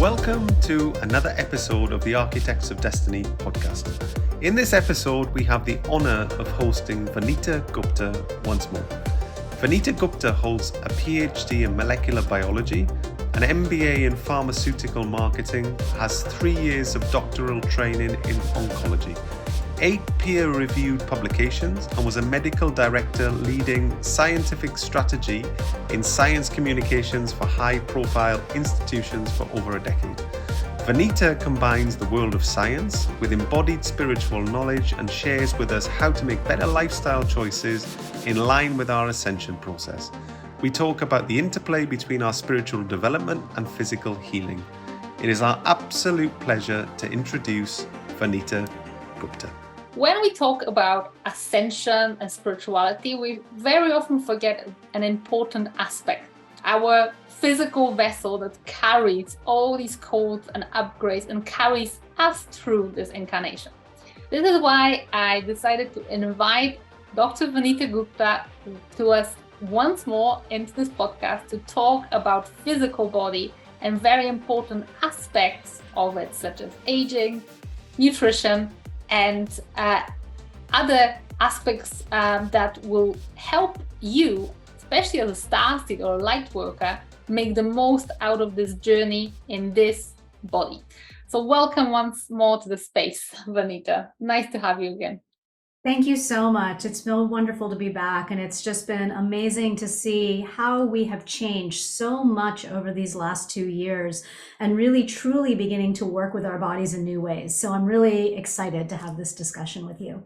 Welcome to another episode of the Architects of Destiny podcast. In this episode, we have the honor of hosting Vanita Gupta once more. Vanita Gupta holds a PhD in molecular biology, an MBA in pharmaceutical marketing, has 3 years of doctoral training in oncology, 8 peer-reviewed publications, and was a medical director leading scientific strategy in science communications for high-profile institutions for over a decade. Vanita combines the world of science with embodied spiritual knowledge and shares with us how to make better lifestyle choices in line with our Ascension process. We talk about the interplay between our spiritual development and physical healing. It is our absolute pleasure to introduce Vanita Gupta. When we talk about ascension and spirituality, we very often forget an important aspect. Our physical vessel that carries all these codes and upgrades and carries us through this incarnation. This is why I decided to invite Dr. Vanita Gupta to us once more into this podcast to talk about physical body and very important aspects of it, such as aging, nutrition, and other aspects that will help you, especially as a starseed or a light worker, make the most out of this journey in this body. So welcome once more to the space, Vanita. Nice to have you again. Thank you so much. It's been wonderful to be back, and it's just been amazing to see how we have changed so much over these last 2 years and really truly beginning to work with our bodies in new ways. So I'm really excited to have this discussion with you.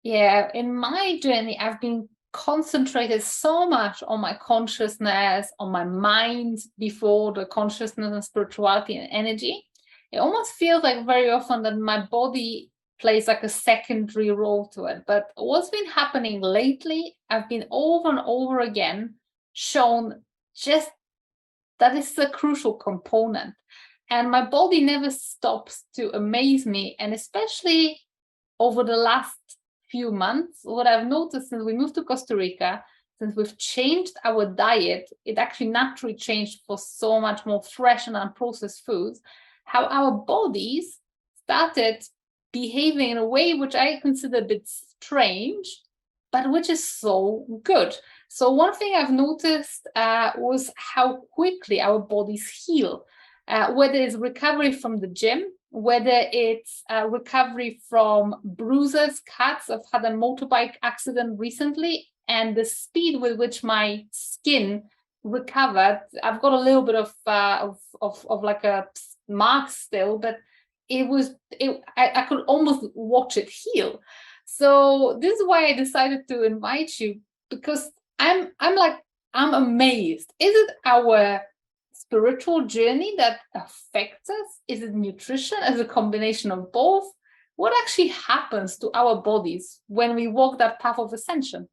Yeah, in my journey, I've been concentrated so much on my consciousness, on my mind before the consciousness and spirituality and energy. It almost feels like very often that my body plays like a secondary role to it. But what's been happening lately, I've been over and over again shown just that is a crucial component. And my body never stops to amaze me. And especially over the last few months, what I've noticed since we moved to Costa Rica, since we've changed our diet, it actually naturally changed for so much more fresh and unprocessed foods, how our bodies started behaving in a way which I consider a bit strange, but which is so good. So one thing I've noticed was how quickly our bodies heal, whether it's recovery from the gym, whether it's recovery from bruises, cuts. I've had a motorbike accident recently, and the speed with which my skin recovered, I've got a little bit of like a mark still, but I could almost watch it heal. So this is why I decided to invite you, because I'm amazed. Is it our spiritual journey that affects us? Is it nutrition as a combination of both? What actually happens to our bodies when we walk that path of ascension?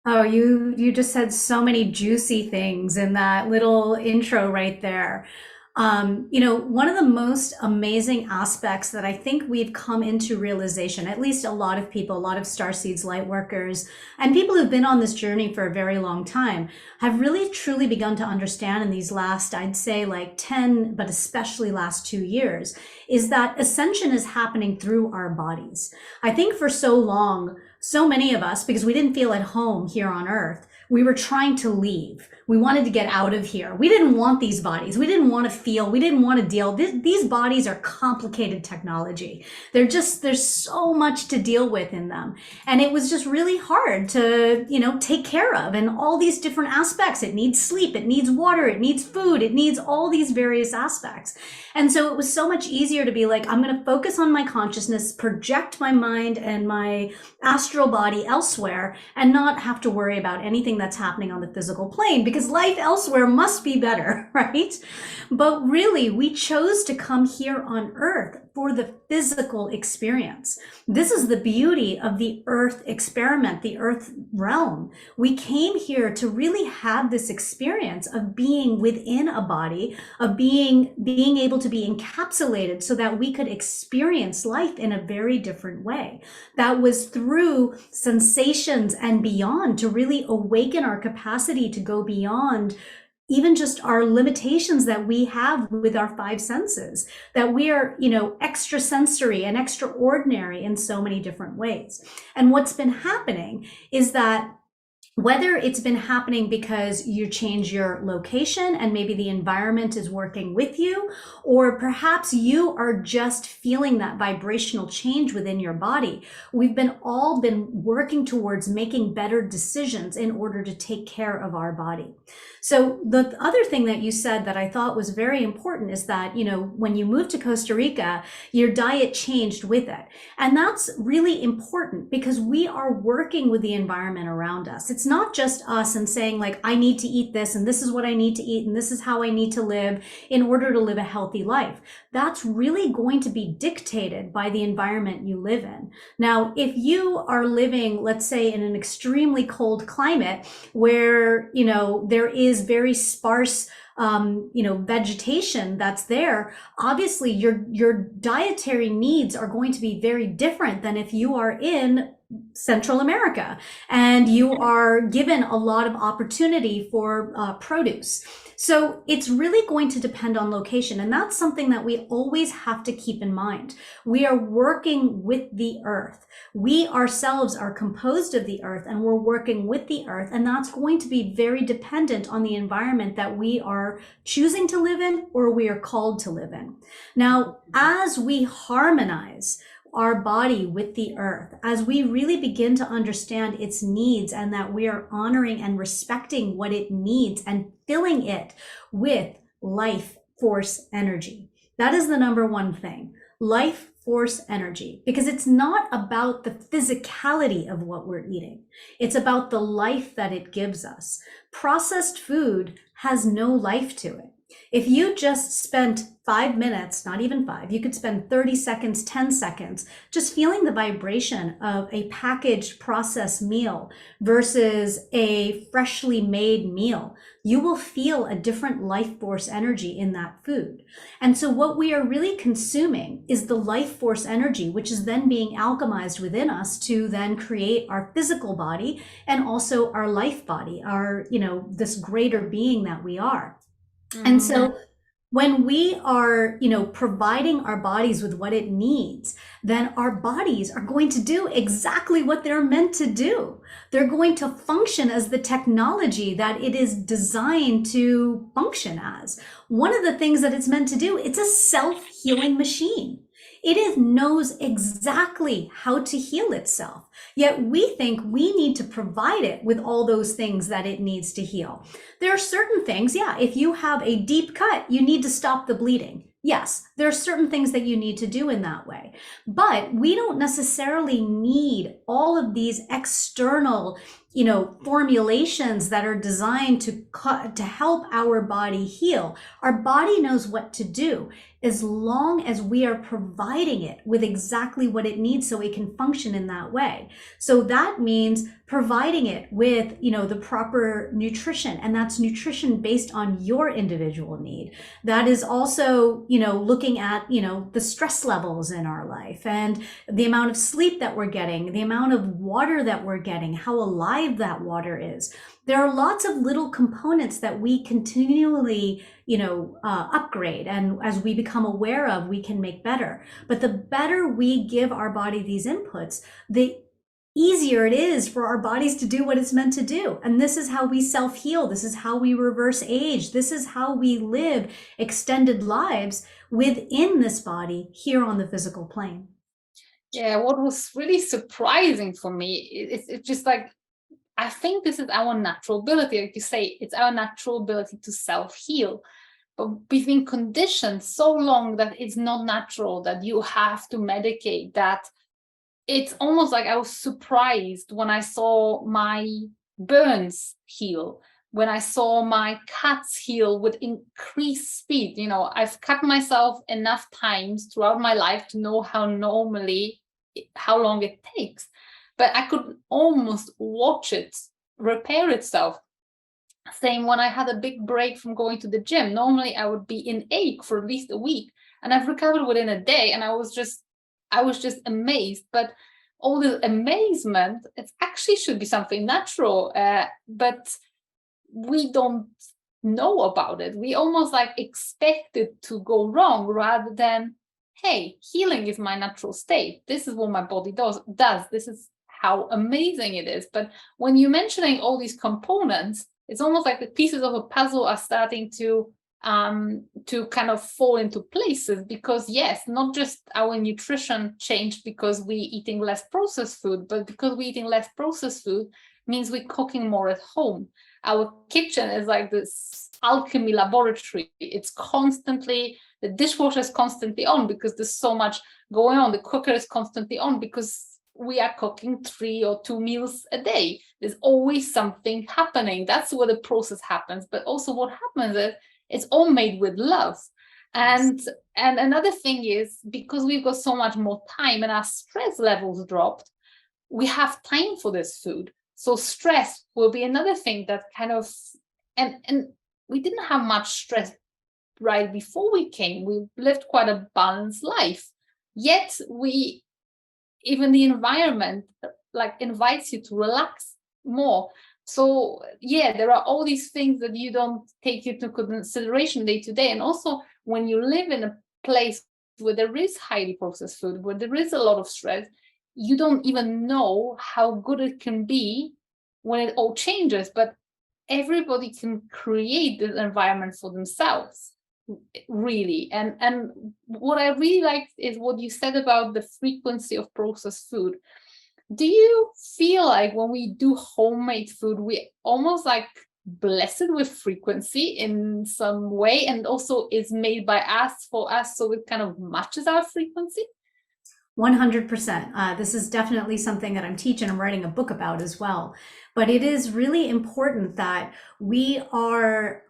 Oh, you just said so many juicy things in that little intro right there. One of the most amazing aspects that I think we've come into realization, at least a lot of people, a lot of starseeds, light workers, and people who've been on this journey for a very long time, have really truly begun to understand in these last, I'd say like 10, but especially last 2 years, is that ascension is happening through our bodies. I think for so long, so many of us, because we didn't feel at home here on Earth, we were trying to leave. We wanted to get out of here. We didn't want these bodies. We didn't want to feel. We didn't want to deal. These bodies are complicated technology. There's so much to deal with in them. And it was just really hard to, take care of, and all these different aspects. It needs sleep. It needs water. It needs food. It needs all these various aspects. And so it was so much easier to be like, I'm going to focus on my consciousness, project my mind and my astral body elsewhere, and not have to worry about anything that's happening on the physical plane, because life elsewhere must be better, right? But really, we chose to come here on Earth for the physical experience. This is the beauty of the Earth experiment, the Earth realm. We came here to really have this experience of being within a body, of being able to be encapsulated so that we could experience life in a very different way. That was through sensations and beyond, to really awaken our capacity to go beyond even just our limitations that we have with our five senses, that we are, extrasensory and extraordinary in so many different ways. And what's been happening is that whether it's been happening because you change your location and maybe the environment is working with you, or perhaps you are just feeling that vibrational change within your body, we've all been working towards making better decisions in order to take care of our body. So the other thing that you said that I thought was very important is that, when you moved to Costa Rica, your diet changed with it. And that's really important because we are working with the environment around us. It's not just us and saying like, I need to eat this and this is what I need to eat and this is how I need to live in order to live a healthy life. That's really going to be dictated by the environment you live in. Now, if you are living, let's say, in an extremely cold climate where, there is very sparse vegetation that's there, obviously your dietary needs are going to be very different than if you are in Central America and you are given a lot of opportunity for produce. So it's really going to depend on location. And that's something that we always have to keep in mind. We are working with the earth. We ourselves are composed of the earth and we're working with the earth. And that's going to be very dependent on the environment that we are choosing to live in or we are called to live in. Now, as we harmonize our body with the earth, as we really begin to understand its needs and that we are honoring and respecting what it needs and filling it with life force energy. That is the number one thing, life force energy, because it's not about the physicality of what we're eating. It's about the life that it gives us. Processed food has no life to it. If you just spent 5 minutes, not even 5, you could spend 30 seconds, 10 seconds, just feeling the vibration of a packaged processed meal versus a freshly made meal, you will feel a different life force energy in that food. And so what we are really consuming is the life force energy, which is then being alchemized within us to then create our physical body and also our life body, our, this greater being that we are. And so when we are, providing our bodies with what it needs, then our bodies are going to do exactly what they're meant to do. They're going to function as the technology that it is designed to function as. One of the things that it's meant to do, it's a self-healing machine. It knows exactly how to heal itself. Yet we think we need to provide it with all those things that it needs to heal. There are certain things, if you have a deep cut, you need to stop the bleeding. Yes, there are certain things that you need to do in that way. But we don't necessarily need all of these external, formulations that are designed to help our body heal. Our body knows what to do as long as we are providing it with exactly what it needs so it can function in that way. So that means providing it with, the proper nutrition, and that's nutrition based on your individual need. That is also, looking at, the stress levels in our life and the amount of sleep that we're getting, the amount of water that we're getting, how alive that water is. There are lots of little components that we continually, upgrade. And as we become aware of, we can make better. But the better we give our body these inputs, the easier it is for our bodies to do what it's meant to do. And this is how we self-heal. This is how we reverse age. This is how we live extended lives within this body here on the physical plane. Yeah, what was really surprising for me, it's just like, I think this is our natural ability. Like you say, it's our natural ability to self-heal. But we've been conditioned so long that it's not natural, that you have to medicate, that it's almost like I was surprised when I saw my burns heal, when I saw my cuts heal with increased speed. I've cut myself enough times throughout my life to know how long it takes. But I could almost watch it repair itself. Same when I had a big break from going to the gym. Normally I would be in ache for at least a week, and I've recovered within a day, and I was just amazed. But all this amazement, it actually should be something natural, but we don't know about it. We almost like expect it to go wrong rather than, hey, healing is my natural state. This is what my body does. This is how amazing it is. But when you're mentioning all these components, it's almost like the pieces of a puzzle are starting to kind of fall into places, because yes, not just our nutrition changed because we're eating less processed food, but because we're eating less processed food means we're cooking more at home. Our kitchen is like this alchemy laboratory. It's constantly, the dishwasher is constantly on because there's so much going on. The cooker is constantly on because we are cooking 3 or 2 meals a day. There's always something happening. That's where the process happens. But also what happens is it's all made with love. And another thing is, because we've got so much more time and our stress levels dropped, we have time for this food. So stress will be another thing that kind of, and we didn't have much stress right before we came. We lived quite a balanced life. Yet even the environment like invites you to relax more. So yeah, there are all these things that you don't take into consideration day to day. And also when you live in a place where there is highly processed food, where there is a lot of stress, you don't even know how good it can be when it all changes. But everybody can create this environment for themselves, really. And what I really liked is what you said about the frequency of processed food. Do you feel like when we do homemade food, we almost like bless it with frequency in some way, and also is made by us for us, so it kind of matches our frequency? 100%. This is definitely something that I'm teaching. I'm writing a book about as well. But it is really important that we are,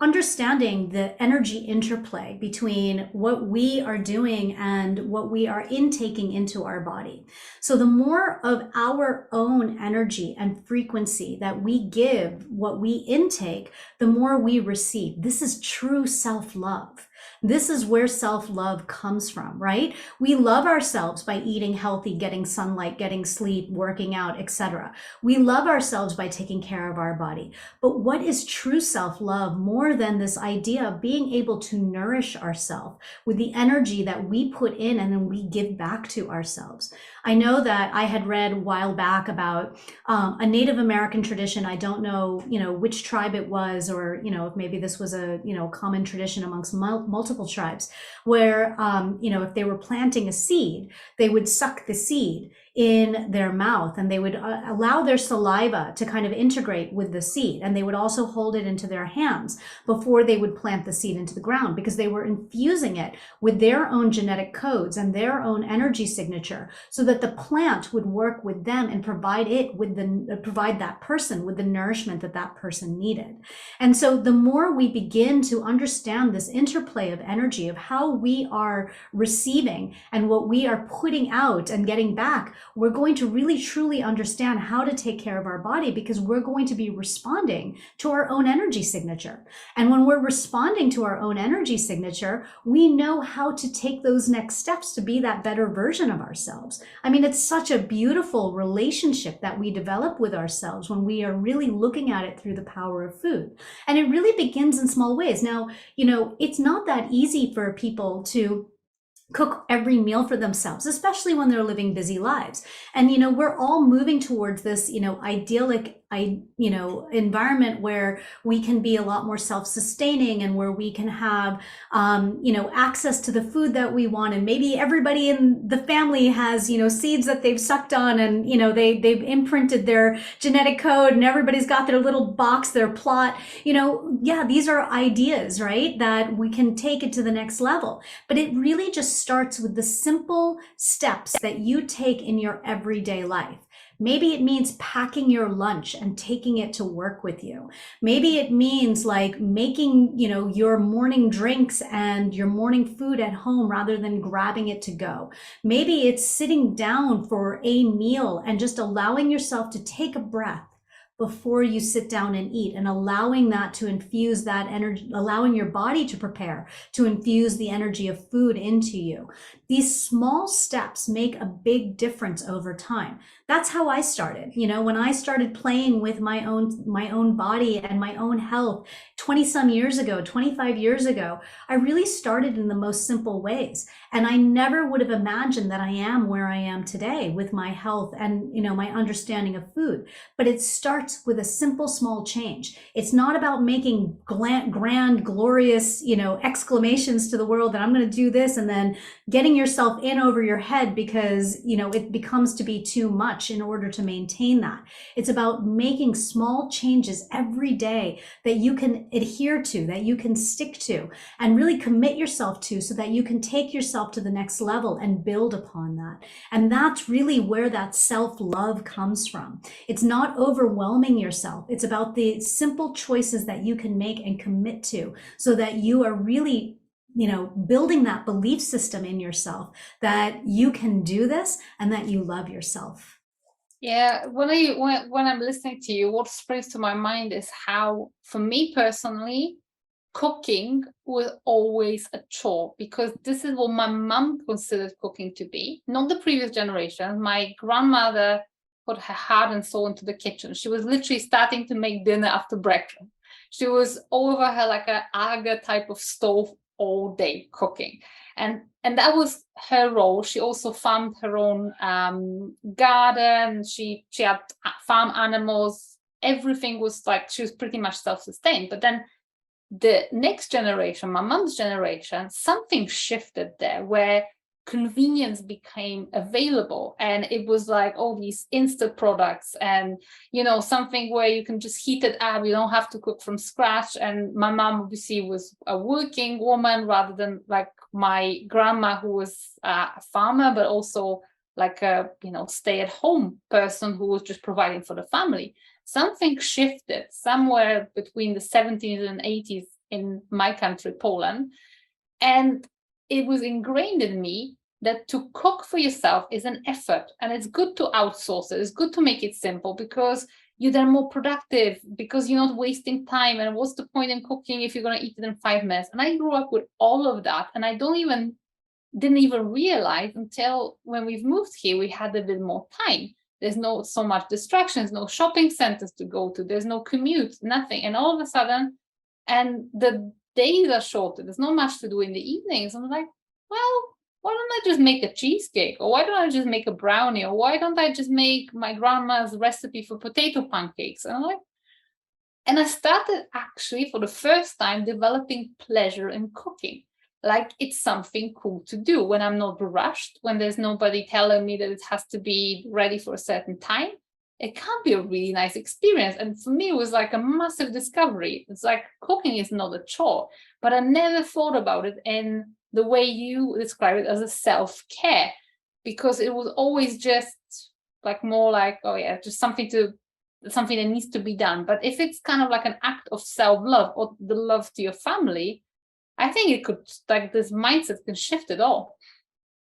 understanding the energy interplay between what we are doing and what we are intaking into our body. So the more of our own energy and frequency that we give, what we intake, the more we receive. This is true self-love. This is where self-love comes from, right? We love ourselves by eating healthy, getting sunlight, getting sleep, working out, etc. We love ourselves by taking care of our body. But what is true self-love more than this idea of being able to nourish ourselves with the energy that we put in and then we give back to ourselves? I know that I had read a while back about a Native American tradition. I don't know, which tribe it was, or, if maybe this was a, common tradition amongst multiple tribes, where, if they were planting a seed, they would suck the seed in their mouth, and they would allow their saliva to kind of integrate with the seed, and they would also hold it into their hands before they would plant the seed into the ground, because they were infusing it with their own genetic codes and their own energy signature, so that the plant would work with them and provide that person with the nourishment that that person needed. And so the more we begin to understand this interplay of energy, of how we are receiving and what we are putting out and getting back, we're going to really truly understand how to take care of our body, because we're going to be responding to our own energy signature. And when we're responding to our own energy signature, we know how to take those next steps to be that better version of ourselves. I mean, it's such a beautiful relationship that we develop with ourselves when we are really looking at it through the power of food. And it really begins in small ways. Now, it's not that easy for people to cook every meal for themselves, especially when they're living busy lives. And, we're all moving towards this, idyllic, environment where we can be a lot more self-sustaining, and where we can have, access to the food that we want. And maybe everybody in the family has, seeds that they've sucked on, and, they've imprinted their genetic code, and everybody's got their little box, their plot, these are ideas, right? That we can take it to the next level. But it really just starts with the simple steps that you take in your everyday life. Maybe it means packing your lunch and taking it to work with you. Maybe it means like making, your morning drinks and your morning food at home rather than grabbing it to go. Maybe it's sitting down for a meal and just allowing yourself to take a breath before you sit down and eat, and allowing that to infuse that energy, allowing your body to prepare to infuse the energy of food into you. these small steps make a big difference over time. That's how I started. You know, when I started playing with my own body and my own health 20 some years ago, 25 years ago, I really started in the most simple ways. And I never would have imagined that I am where I am today with my health and, you know, my understanding of food. But it starts with a simple, small change. It's not about making grand, glorious, you know, exclamations to the world that I'm going to do this and then getting yourself in over your head because, you know, it becomes to be too much in order to maintain that. It's about making small changes every day that you can adhere to, that you can stick to, and really commit yourself to, so that you can take yourself to the next level and build upon that. And that's really where that self-love comes from. It's not overwhelming yourself. It's about the simple choices that you can make and commit to, so that you are really, you know, building that belief system in yourself that you can do this and that you love yourself. Yeah, when I'm listening to you, what springs to my mind is how, for me personally, cooking was always a chore, because this is what my mum considered cooking to be, not the previous generation. My grandmother put her heart and soul into the kitchen. She was literally starting to make dinner after breakfast. She was over her like a Aga type of stove all day cooking. And that was her role. She also farmed her own garden. She had farm animals. Everything was like, she was pretty much self-sustained. But then the next generation, my mom's generation, something shifted there where convenience became available, and it was like all these instant products, and you know, something where you can just heat it up, you don't have to cook from scratch. And my mom obviously was a working woman rather than like my grandma, who was a farmer but also like a, you know, stay-at-home person who was just providing for the family. Something shifted somewhere between the 70s and 80s in my country, Poland, and it was ingrained in me that to cook for yourself is an effort, and it's good to outsource it. It's good to make it simple, because you're then more productive, because you're not wasting time. And what's the point in cooking if you're going to eat it in 5 minutes? And I grew up with all of that, and I didn't even realize until when we've moved here, we had a bit more time. There's no so much distractions, no shopping centers to go to, there's no commute, nothing. And all of a sudden, and the days are shorter, there's not much to do in the evenings. I'm like, well, why don't I just make a cheesecake? Or why don't I just make a brownie? Or why don't I just make my grandma's recipe for potato pancakes? And I'm like, and I started actually for the first time developing pleasure in cooking. Like it's something cool to do when I'm not rushed, when there's nobody telling me that it has to be ready for a certain time. It can be a really nice experience. And for me, it was like a massive discovery. It's like cooking is not a chore, but I never thought about it in the way you describe it, as a self-care, because it was always just like more like, oh yeah, just something that needs to be done. But if it's kind of like an act of self-love or the love to your family, I think it could, like, this mindset can shift it all.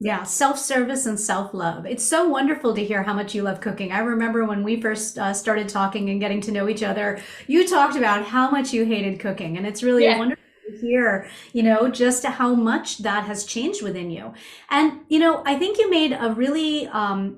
Yeah, self-service and self-love. It's so wonderful to hear how much you love cooking. I remember when we first started talking and getting to know each other, you talked about how much you hated cooking. And it's really wonderful to hear, you know, just how much that has changed within you. And, you know, I think you made a really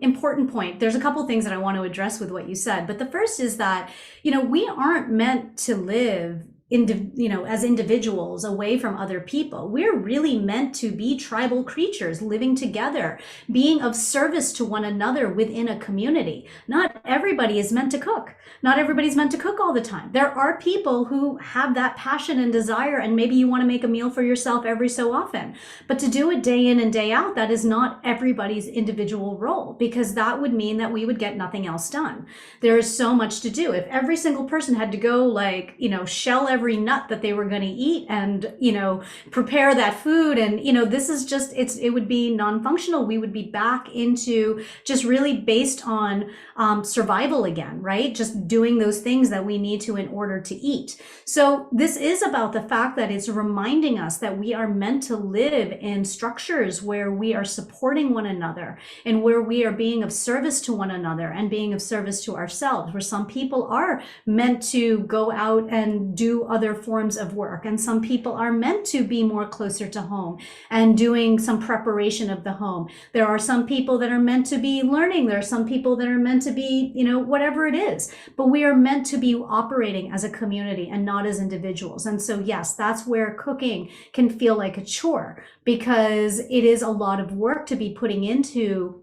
important point. There's a couple things that I want to address with what you said. But the first is that, you know, we aren't meant to live as individuals away from other people. We're really meant to be tribal creatures living together, being of service to one another within a community. Not everybody is meant to cook. Not everybody's meant to cook all the time. There are people who have that passion and desire, and maybe you want to make a meal for yourself every so often. But to do it day in and day out, that is not everybody's individual role, because that would mean that we would get nothing else done. There is so much to do. If every single person had to go, like, you know, shell every nut that they were going to eat and, you know, prepare that food, and, you know, this is just, it would be non-functional. We would be back into just really based on survival again, right? Just doing those things that we need to in order to eat. So this is about the fact that it's reminding us that we are meant to live in structures where we are supporting one another, and where we are being of service to one another and being of service to ourselves, where some people are meant to go out and do other forms of work. And some people are meant to be more closer to home and doing some preparation of the home. There are some people that are meant to be learning. There are some people that are meant to be, whatever it is. But we are meant to be operating as a community and not as individuals. And so, yes, that's where cooking can feel like a chore, because it is a lot of work to be putting into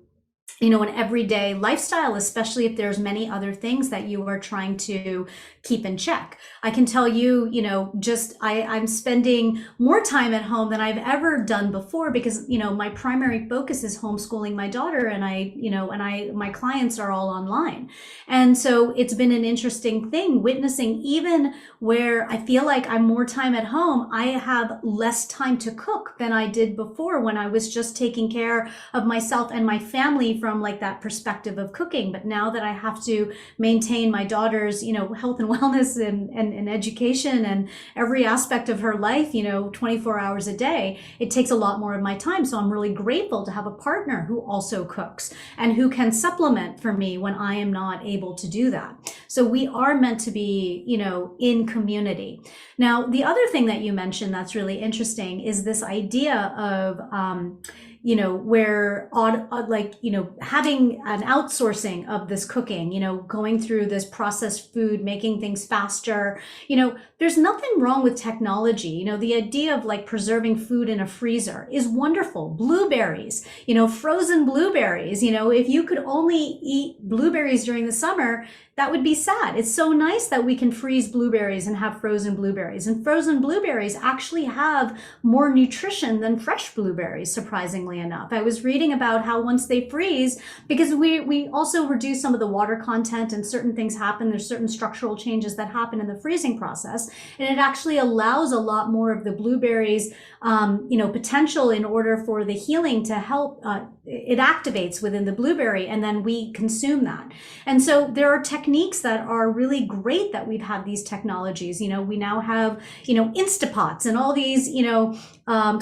an everyday lifestyle, especially if there's many other things that you are trying to keep in check. I can tell you, I'm spending more time at home than I've ever done before, because, my primary focus is homeschooling my daughter, and my clients are all online. And so it's been an interesting thing witnessing, even where I feel like I'm more time at home, I have less time to cook than I did before, when I was just taking care of myself and my family from like that perspective of cooking. But now that I have to maintain my daughter's, health and wellness and education and every aspect of her life, 24 hours a day, it takes a lot more of my time. So I'm really grateful to have a partner who also cooks and who can supplement for me when I am not able to do that. So we are meant to be, in community. Now, the other thing that you mentioned that's really interesting is this idea of, where having an outsourcing of this cooking, going through this processed food, making things faster, there's nothing wrong with technology. The idea of like preserving food in a freezer is wonderful. Blueberries, frozen blueberries, if you could only eat blueberries during the summer, that would be sad. It's so nice that we can freeze blueberries and have frozen blueberries. And frozen blueberries actually have more nutrition than fresh blueberries, surprisingly enough. I was reading about how once they freeze, because we also reduce some of the water content and certain things happen, there's certain structural changes that happen in the freezing process. And it actually allows a lot more of the blueberries, potential in order for the healing to help. It activates within the blueberry, and then we consume that. And so there are techniques that are really great that we've had these technologies. We now have, Instapots and all these,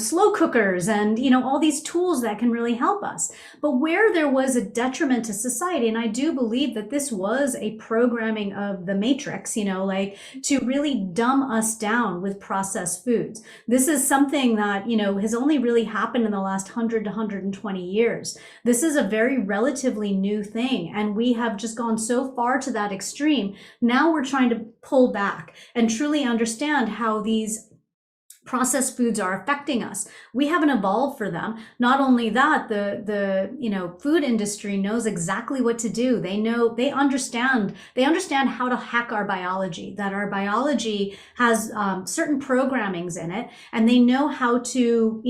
slow cookers and, all these tools that can really help us. But where there was a detriment to society, and I do believe that this was a programming of the matrix, to really dumb us down with processed foods. This is something that, has only really happened in the last 100 to 120 years. This is a very relatively new thing, and we have just gone so far to that extreme. Now we're trying to pull back and truly understand how these processed foods are affecting us. We haven't evolved for them. Not only that, the food industry knows exactly what to do. They understand how to hack our biology, that our biology has certain programmings in it, and they know how to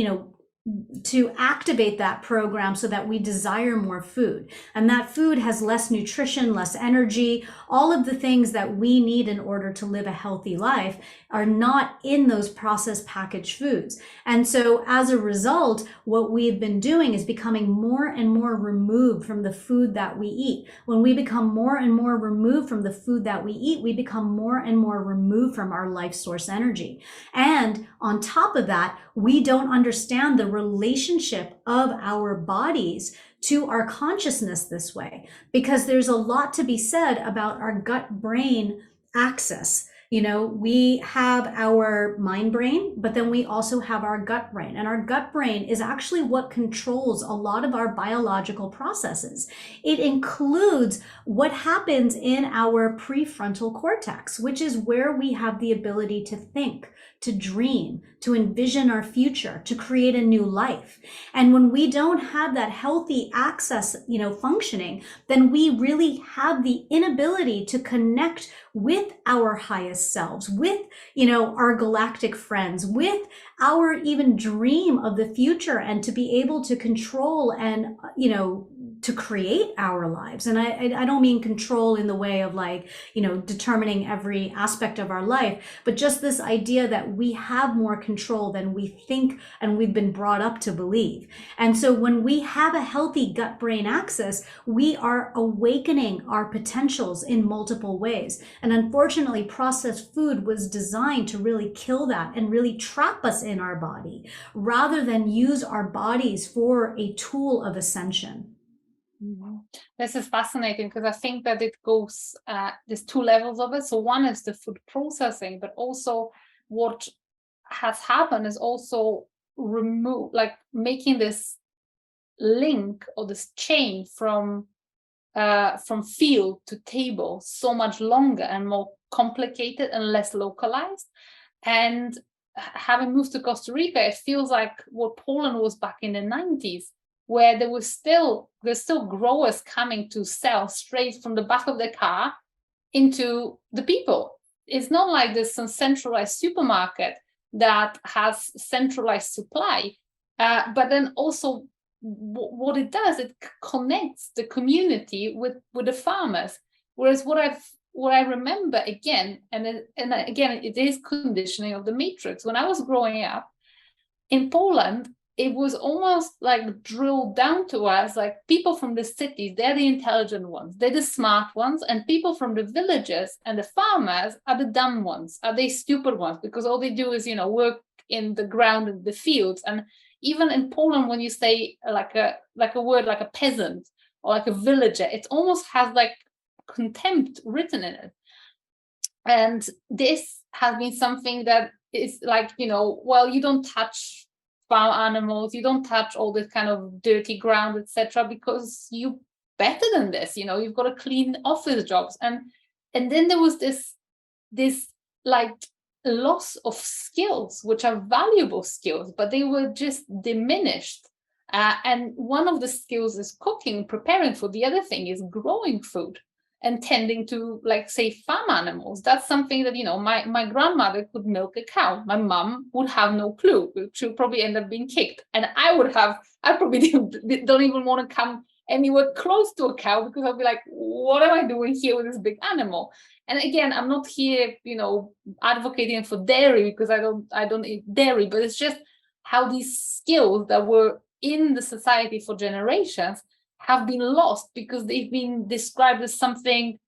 activate that program so that we desire more food. And that food has less nutrition, less energy. All of the things that we need in order to live a healthy life are not in those processed packaged foods. And so as a result, what we've been doing is becoming more and more removed from the food that we eat. When we become more and more removed from the food that we eat, we become more and more removed from our life source energy. And on top of that, we don't understand the relationship of our bodies to our consciousness this way, because there's a lot to be said about our gut-brain axis. We have our mind brain, but then we also have our gut brain. And our gut brain is actually what controls a lot of our biological processes. It includes what happens in our prefrontal cortex, which is where we have the ability to think, to dream, to envision our future, to create a new life. And when we don't have that healthy access, functioning, then we really have the inability to connect with our highest selves, with, our galactic friends, with our even dream of the future, and to be able to control and, to create our lives. And I don't mean control in the way of determining every aspect of our life, but just this idea that we have more control than we think and we've been brought up to believe. And so when we have a healthy gut-brain axis, we are awakening our potentials in multiple ways. And unfortunately, processed food was designed to really kill that and really trap us in our body, rather than use our bodies for a tool of ascension. Mhm. This is fascinating because I think that it goes, there's two levels of it. So one is the food processing, but also what has happened is also making this link or this chain from field to table so much longer and more complicated and less localized. And having moved to Costa Rica, it feels like what Poland was back in the 90s, where there's still growers coming to sell straight from the back of the car into the people. It's not like there's some centralized supermarket that has centralized supply, but then also what it does, it connects the community with the farmers. Whereas what I remember again, and again, it is conditioning of the matrix. When I was growing up in Poland, it was almost like drilled down to us, like people from the cities, they're the intelligent ones, they're the smart ones, and people from the villages and the farmers are the dumb ones, are they stupid ones, because all they do is, work in the ground in the fields. And even in Poland, when you say like a word like a peasant or like a villager, it almost has like contempt written in it. And this has been something that is like, well, you don't touch farm animals, you don't touch all this kind of dirty ground, etc., because you better than this, you've got to clean office jobs. And then there was this like loss of skills, which are valuable skills, but they were just diminished. And one of the skills is cooking, preparing food. The other thing is growing food and tending to, like, say, farm animals. That's something that, my grandmother could milk a cow. My mom would have no clue. She would probably end up being kicked. And I probably don't even want to come anywhere close to a cow, because I'll be like, what am I doing here with this big animal? And again, I'm not here, advocating for dairy, because I don't eat dairy, but it's just how these skills that were in the society for generations have been lost because they've been described as something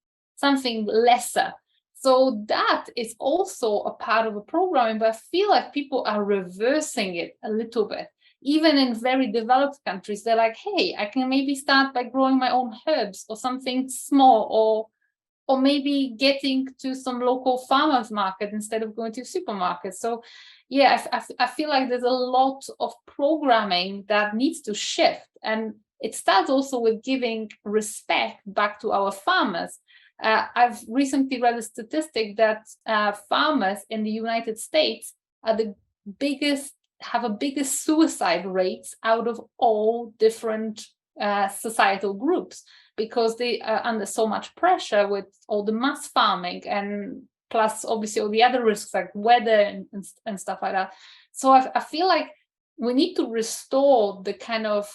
lesser. So that is also a part of the programming, but I feel like people are reversing it a little bit. Even in very developed countries, they're like, hey, I can maybe start by growing my own herbs or something small, or maybe getting to some local farmers market instead of going to supermarkets. So yeah, I feel like there's a lot of programming that needs to shift. And it starts also with giving respect back to our farmers. I've recently read a statistic that farmers in the United States are have a biggest suicide rates out of all different societal groups, because they are under so much pressure with all the mass farming, and plus obviously all the other risks like weather and stuff like that. So I feel like we need to restore the kind of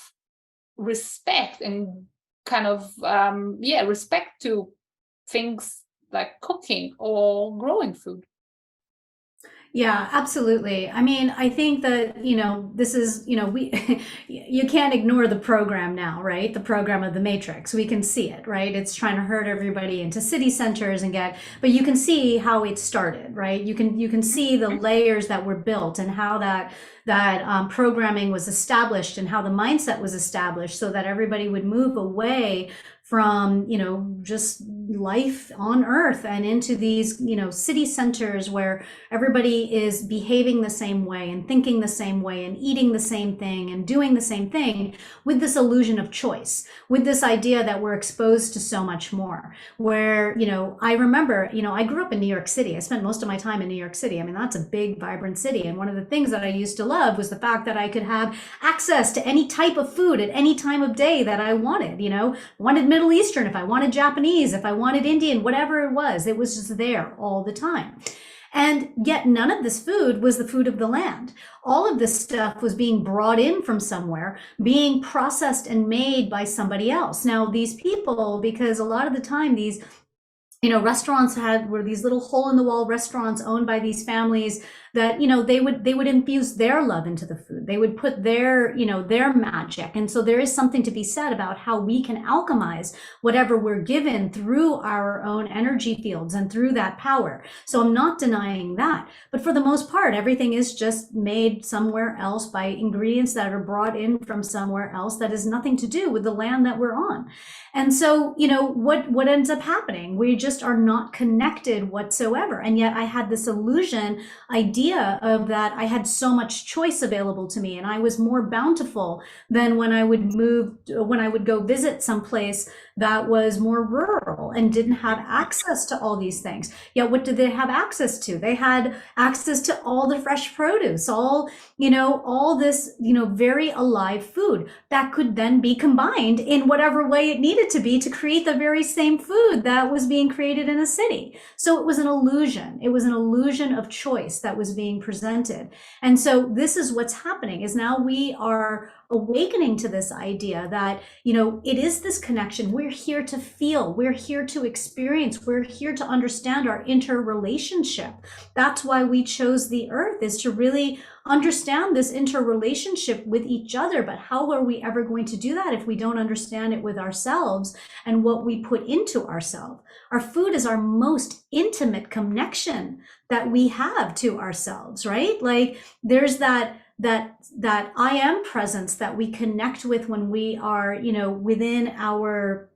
respect and kind of respect to things like cooking or growing food. Yeah, absolutely. I mean, I think that, this is, you can't ignore the program now, right? The program of the Matrix. We can see it, right? It's trying to herd everybody into city centers but you can see how it started, right? You can see the layers that were built and how that programming was established and how the mindset was established so that everybody would move away from, just life on Earth and into these, city centers where everybody is behaving the same way and thinking the same way and eating the same thing and doing the same thing, with this illusion of choice, with this idea that we're exposed to so much more. Where, I remember, I grew up in New York City. I spent most of my time in New York City. I mean, that's a big, vibrant city. And one of the things that I used to love was the fact that I could have access to any type of food at any time of day that I wanted. Wanted Middle Eastern, if I wanted Japanese, if I wanted Indian, whatever it was just there all the time. And yet none of this food was the food of the land. All of this stuff was being brought in from somewhere, being processed and made by somebody else. Now, these people, because a lot of the time these restaurants were these little hole in the wall restaurants owned by these families that, they would infuse their love into the food. They would put their magic. And so there is something to be said about how we can alchemize whatever we're given through our own energy fields and through that power. So I'm not denying that. But for the most part, everything is just made somewhere else by ingredients that are brought in from somewhere else that has nothing to do with the land that we're on. And so, what ends up happening? We just are not connected whatsoever. And yet I had this idea of that I had so much choice available to me, and I was more bountiful than when I would go visit someplace that was more rural and didn't have access to all these things. Yet what did they have access to? They had access to all the fresh produce, all this, very alive food that could then be combined in whatever way it needed to be to create the very same food that was being created in a city. So it was an illusion. It was an illusion of choice that was being presented. And so this is what's happening, is now we are awakening to this idea that, it is this connection. We're here to feel, we're here to experience, we're here to understand our interrelationship. That's why we chose the earth, is to really understand this interrelationship with each other. But how are we ever going to do that if we don't understand it with ourselves and what we put into ourselves? Our food is our most intimate connection that we have to ourselves, right? Like there's that I am presence that we connect with when we are, within our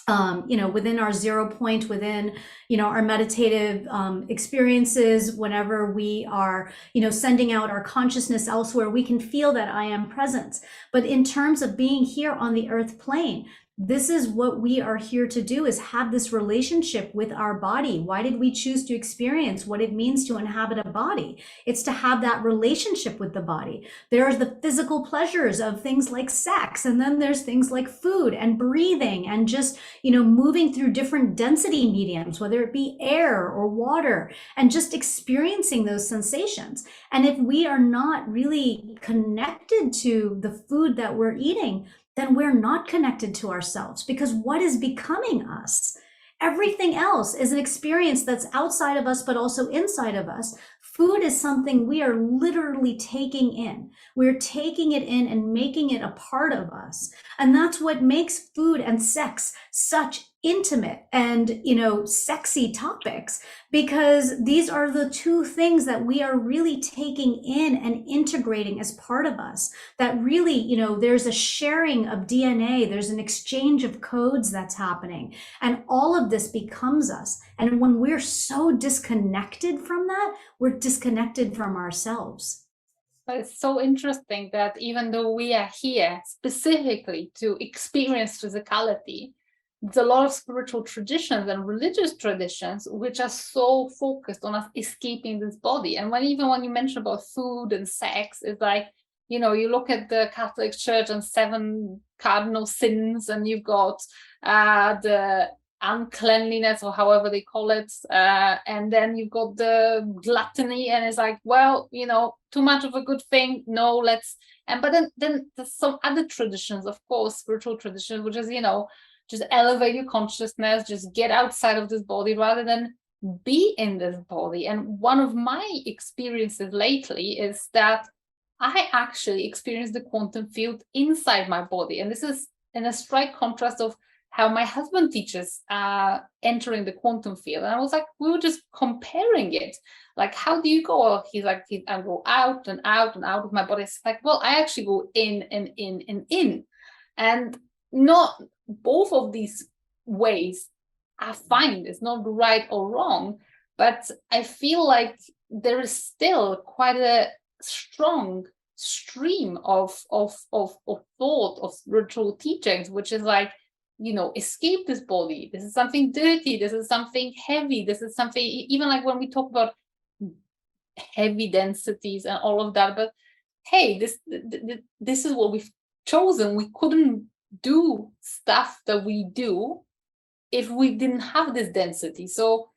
within our 0 point, within, our meditative experiences, whenever we are, sending out our consciousness elsewhere, we can feel that I am presence. But in terms of being here on the earth plane, this is what we are here to do, is have this relationship with our body. Why did we choose to experience what it means to inhabit a body? It's to have that relationship with the body. There's the physical pleasures of things like sex, and then there's things like food and breathing and just, moving through different density mediums, whether it be air or water, and just experiencing those sensations. And if we are not really connected to the food that we're eating, then we're not connected to ourselves, because what is becoming us? Everything else is an experience that's outside of us, but also inside of us. Food is something we are literally taking in. We're taking it in and making it a part of us. And that's what makes food and sex such intimate and, sexy topics, because these are the two things that we are really taking in and integrating as part of us. That really, there's a sharing of DNA, there's an exchange of codes that's happening, and all of this becomes us. And when we're so disconnected from that, we're disconnected from ourselves. But it's so interesting that even though we are here specifically to experience physicality, there's a lot of spiritual traditions and religious traditions which are so focused on us escaping this body. And when you mention about food and sex, it's like, you look at the Catholic Church and 7 cardinal sins, and you've got the uncleanliness, or however they call it, and then you've got the gluttony, and it's like, well, too much of a good thing, no, but then there's some other traditions, of course, spiritual traditions, which is, just elevate your consciousness, just get outside of this body rather than be in this body. And one of my experiences lately is that I actually experienced the quantum field inside my body. And this is in a straight contrast of how my husband teaches entering the quantum field. And I was like, we were just comparing it. Like, how do you go? He's like, I go out and out and out of my body. It's like, well, I actually go in and in and in. And not both of these ways are fine. It's not right or wrong. But I feel like there is still quite a strong stream of thought, of spiritual teachings, which is like, escape this body. This is something dirty. This is something heavy. This is something, even like when we talk about heavy densities and all of that. But hey, this is what we've chosen. We couldn't do stuff that we do if we didn't have this density. So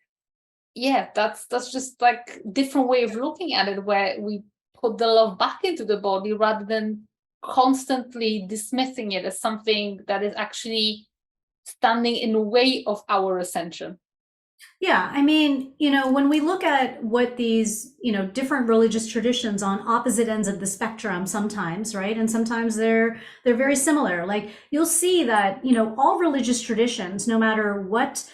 yeah, that's just like different way of looking at it, where we put the love back into the body rather than constantly dismissing it as something that is actually standing in the way of our ascension. Yeah, I mean, when we look at what these, different religious traditions on opposite ends of the spectrum sometimes, right? And sometimes they're very similar. Like you'll see that, all religious traditions, no matter what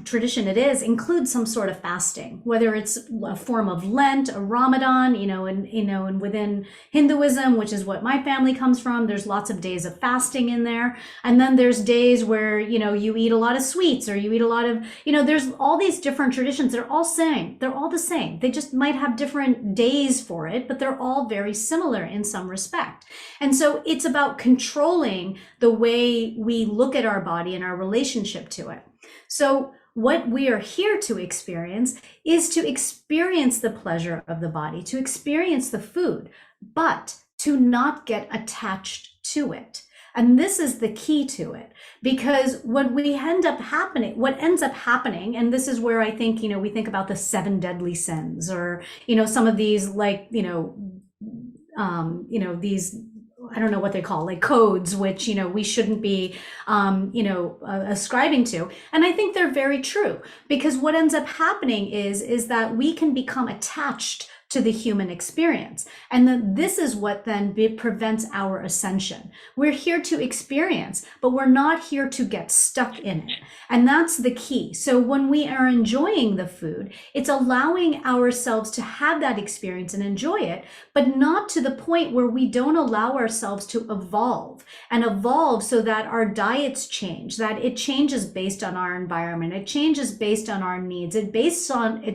tradition it is, include some sort of fasting, whether it's a form of Lent, a Ramadan, and within Hinduism, which is what my family comes from, there's lots of days of fasting in there. And then there's days where, you eat a lot of sweets, or you eat a lot of, there's all these different traditions. They're all same. They're all the same. They just might have different days for it, but they're all very similar in some respect. And so it's about controlling the way we look at our body and our relationship to it. So what we are here to experience is to experience the pleasure of the body, to experience the food, but to not get attached to it. And this is the key to it, because what ends up happening, and this is where I think, we think about the 7 deadly sins, or, some of these, like, these, I don't know what they call, like codes, which, we shouldn't be, ascribing to. And I think they're very true, because what ends up happening is that we can become attached to the human experience. And then this is what then prevents our ascension. We're here to experience, but we're not here to get stuck in it. And that's the key. So when we are enjoying the food, it's allowing ourselves to have that experience and enjoy it, but not to the point where we don't allow ourselves to evolve so that our diets change, that it changes based on our environment. It changes based on our needs. It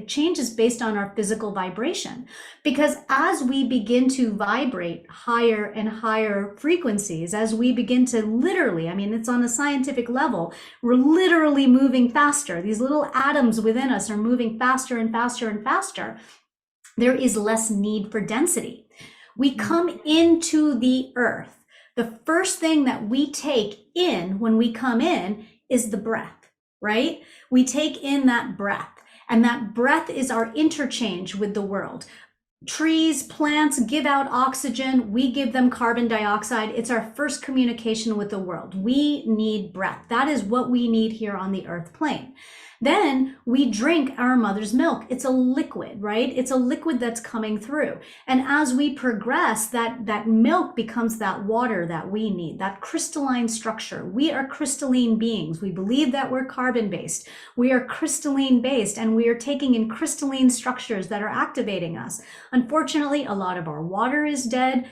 changes based on our physical vibration. Because as we begin to vibrate higher and higher frequencies, as we begin to literally, it's on a scientific level, we're literally moving faster. These little atoms within us are moving faster and faster and faster. There is less need for density. We come into the earth. The first thing that we take in when we come in is the breath, right? We take in that breath. And that breath is our interchange with the world. Trees, plants give out oxygen. We give them carbon dioxide. It's our first communication with the world. We need breath. That is what we need here on the earth plane. Then we drink our mother's milk. It's a liquid, right? It's a liquid that's coming through. And as we progress, that milk becomes that water that we need, that crystalline structure. We are crystalline beings. We believe that we're carbon-based. We are crystalline-based, and we are taking in crystalline structures that are activating us. Unfortunately, a lot of our water is dead,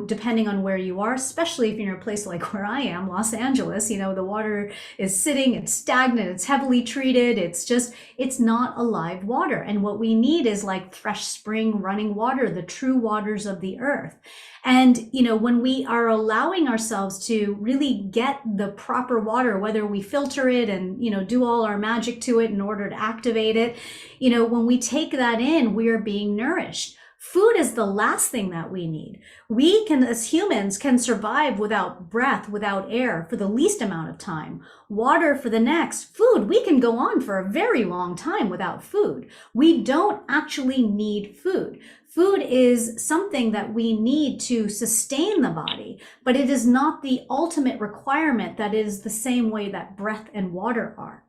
depending on where you are, especially if you're in a place like where I am, Los Angeles, the water is sitting, it's stagnant, it's heavily treated. It's not alive water. And what we need is like fresh spring running water, the true waters of the earth. And, when we are allowing ourselves to really get the proper water, whether we filter it and, do all our magic to it in order to activate it, when we take that in, we are being nourished. Food is the last thing that we need. We can, as humans, can survive without breath, without air for the least amount of time. Water for the next. Food, we can go on for a very long time without food. We don't actually need food. Food is something that we need to sustain the body, but it is not the ultimate requirement that is the same way that breath and water are.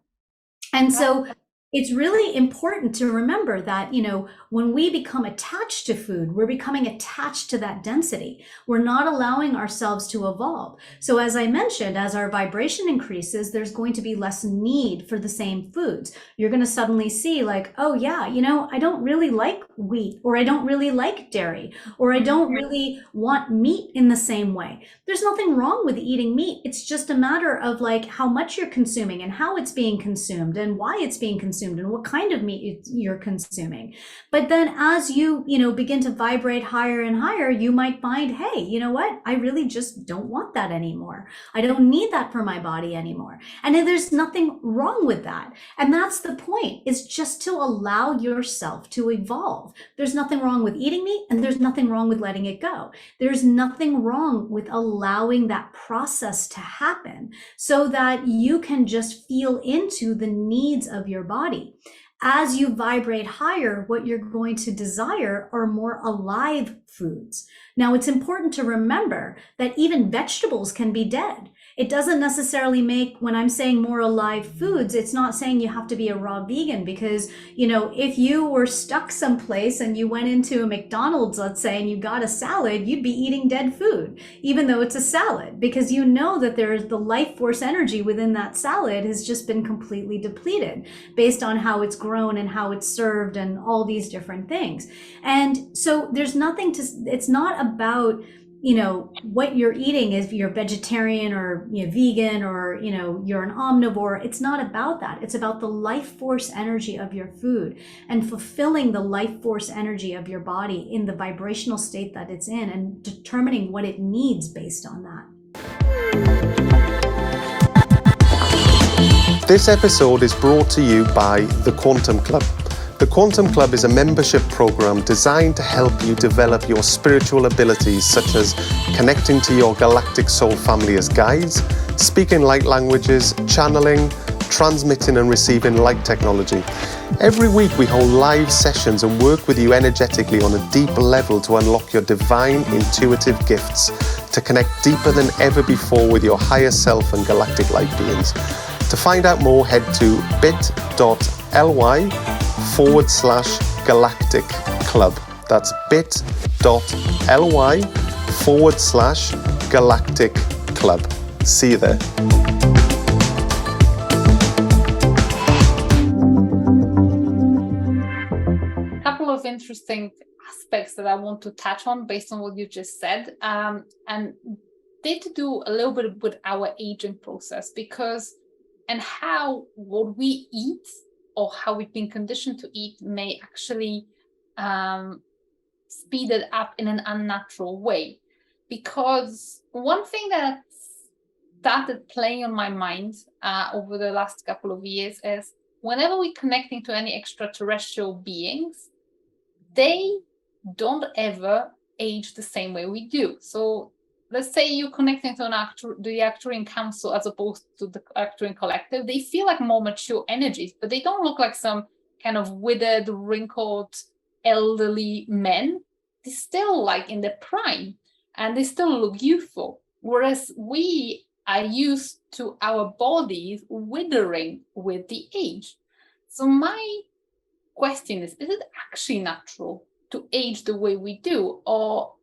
And so it's really important to remember that, when we become attached to food, we're becoming attached to that density. We're not allowing ourselves to evolve. So as I mentioned, as our vibration increases, there's going to be less need for the same foods. You're going to suddenly see like, oh yeah, I don't really like wheat, or I don't really like dairy, or I don't really want meat in the same way. There's nothing wrong with eating meat. It's just a matter of like how much you're consuming and how it's being consumed and why it's being consumed and what kind of meat you're consuming. But then as you begin to vibrate higher and higher, you might find, hey, you know what? I really just don't want that anymore. I don't need that for my body anymore. And there's nothing wrong with that. And that's the point, is just to allow yourself to evolve. There's nothing wrong with eating meat, and there's nothing wrong with letting it go. There's nothing wrong with allowing that process to happen so that you can just feel into the needs of your body. As you vibrate higher, what you're going to desire are more alive foods. Now, it's important to remember that even vegetables can be dead. It doesn't necessarily make, when I'm saying more alive foods, it's not saying you have to be a raw vegan, because, if you were stuck someplace and you went into a McDonald's, let's say, and you got a salad, you'd be eating dead food, even though it's a salad, because you know that there's the life force energy within that salad has just been completely depleted based on how it's grown and how it's served and all these different things. And so there's nothing it's not about, what you're eating, if you're vegetarian or vegan, or you're an omnivore. It's not about that. It's about the life force energy of your food and fulfilling the life force energy of your body in the vibrational state that it's in, and determining what it needs based on that. This episode is brought to you by the Quantum Club. The Quantum Club is a membership program designed to help you develop your spiritual abilities, such as connecting to your galactic soul family as guides, speaking light languages, channeling, transmitting and receiving light technology. Every week we hold live sessions and work with you energetically on a deep level to unlock your divine intuitive gifts, to connect deeper than ever before with your higher self and galactic light beings. To find out more, head to bit.ly/Galactic Club. That's bit.ly/Galactic Club. See you there. A couple of interesting aspects that I want to touch on based on what you just said, and they to do a little bit with our aging process, and how what we eat or how we've been conditioned to eat may actually speed it up in an unnatural way. Because one thing that started playing on my mind over the last couple of years is whenever we're connecting to any extraterrestrial beings, they don't ever age the same way we do. So let's say you're connecting to the Arcturian Council as opposed to the Arcturian Collective. They feel like more mature energies, but they don't look like some kind of withered, wrinkled, elderly men. They're still like in their prime, and they still look youthful. Whereas we are used to our bodies withering with the age. So my question is it actually natural to age the way we do? Or,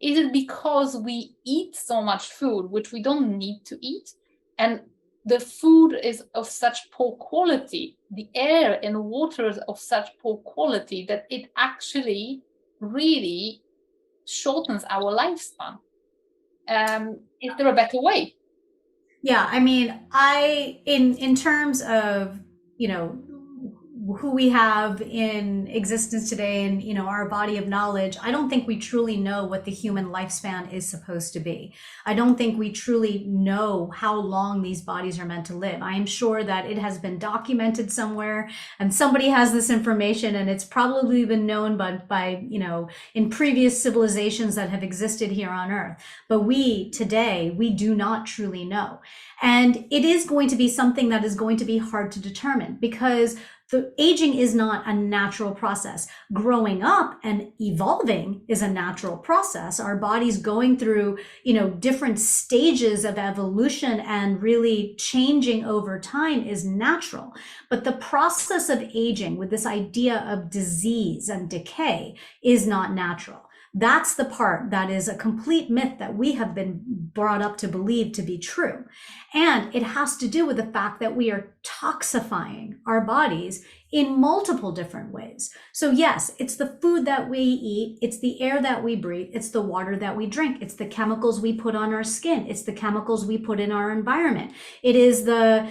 is it because we eat so much food, which we don't need to eat, and the food is of such poor quality, the air and water is of such poor quality that it actually really shortens our lifespan? Is there a better way? Yeah, I mean, in terms of, who we have in existence today and, our body of knowledge, I don't think we truly know what the human lifespan is supposed to be. I don't think we truly know how long these bodies are meant to live. I am sure that it has been documented somewhere and somebody has this information, and it's probably been known by in previous civilizations that have existed here on Earth. But we do not truly know. And it is going to be something that is going to be hard to determine, because the aging is not a natural process. Growing up and evolving is a natural process. Our body's going through, different stages of evolution, and really changing over time is natural. But the process of aging, with this idea of disease and decay, is not natural. That's the part that is a complete myth that we have been brought up to believe to be true. And it has to do with the fact that we are toxifying our bodies in multiple different ways. So yes, it's the food that we eat, it's the air that we breathe, it's the water that we drink, it's the chemicals we put on our skin, it's the chemicals we put in our environment. It is the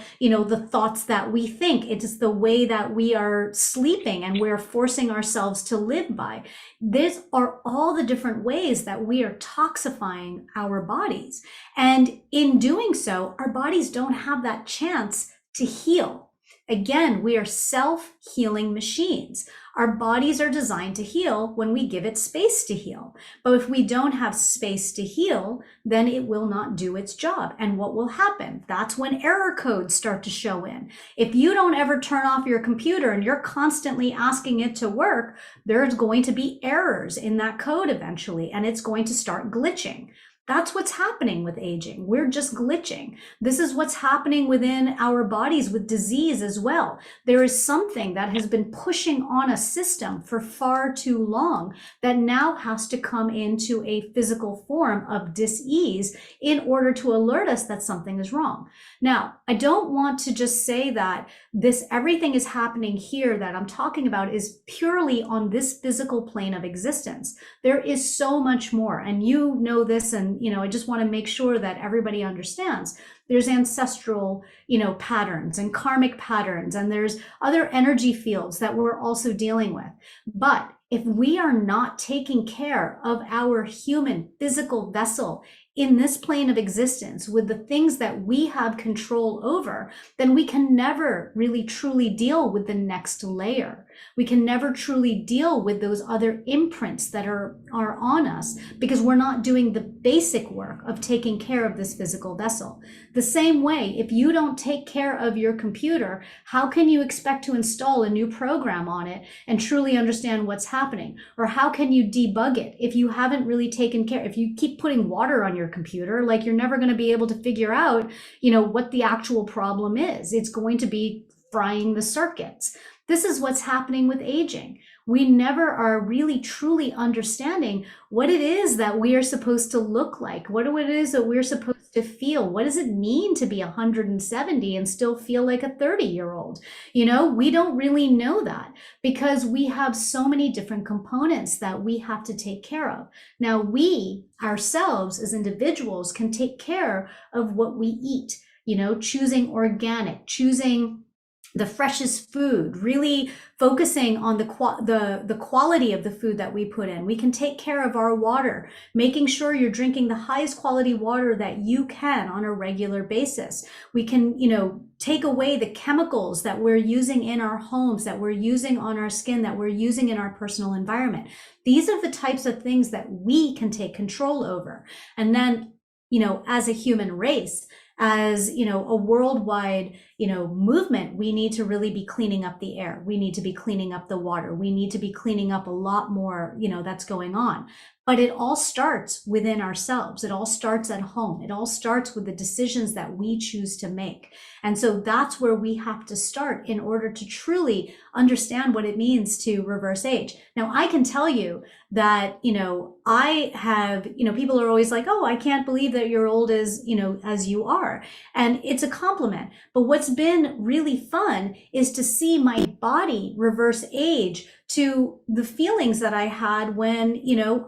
thoughts that we think, it is the way that we are sleeping and we're forcing ourselves to live by. These are all the different ways that we are toxifying our bodies. And in doing so, our bodies don't have that chance to heal. Again, we are self-healing machines. Our bodies are designed to heal when we give it space to heal. But if we don't have space to heal, then it will not do its job. And what will happen? That's when error codes start to show in. If you don't ever turn off your computer and you're constantly asking it to work, there's going to be errors in that code eventually, and it's going to start glitching. That's what's happening with aging. We're just glitching. This is what's happening within our bodies with disease as well. There is something that has been pushing on a system for far too long that now has to come into a physical form of dis-ease in order to alert us that something is wrong. Now, I don't want to just say that everything is happening here that I'm talking about is purely on this physical plane of existence. There is so much more, and you know this, and I just want to make sure that everybody understands. There's ancestral, patterns and karmic patterns, and there's other energy fields that we're also dealing with. But if we are not taking care of our human physical vessel in this plane of existence with the things that we have control over, then we can never really truly deal with the next layer. We can never truly deal with those other imprints that are on us because we're not doing the basic work of taking care of this physical vessel. The same way, if you don't take care of your computer, how can you expect to install a new program on it and truly understand what's happening? Or how can you debug it if you haven't really taken care? If you keep putting water on your computer, like, you're never going to be able to figure out, what the actual problem is. It's going to be frying the circuits. This is what's happening with aging. We never are really truly understanding what it is that we are supposed to look like, what it is that we're supposed to feel. What does it mean to be 170 and still feel like a 30-year-old? We don't really know that because we have so many different components that we have to take care of. Now, we ourselves as individuals can take care of what we eat, choosing organic, choosing the freshest food, really focusing on the quality of the food that we put in. We can take care of our water, making sure you're drinking the highest quality water that you can on a regular basis. We can, take away the chemicals that we're using in our homes, that we're using on our skin, that we're using in our personal environment. These are the types of things that we can take control over. And then, as a human race, as a worldwide movement, we need to really be cleaning up the air. We need to be cleaning up the water. We need to be cleaning up a lot more that's going on. But it all starts within ourselves. It all starts at home. It all starts with the decisions that we choose to make. And so that's where we have to start in order to truly understand what it means to reverse age. Now, I can tell you that, I have, people are always like, oh, I can't believe that you're old as you are. And it's a compliment. But what's been really fun is to see my body reverse age to the feelings that I had when,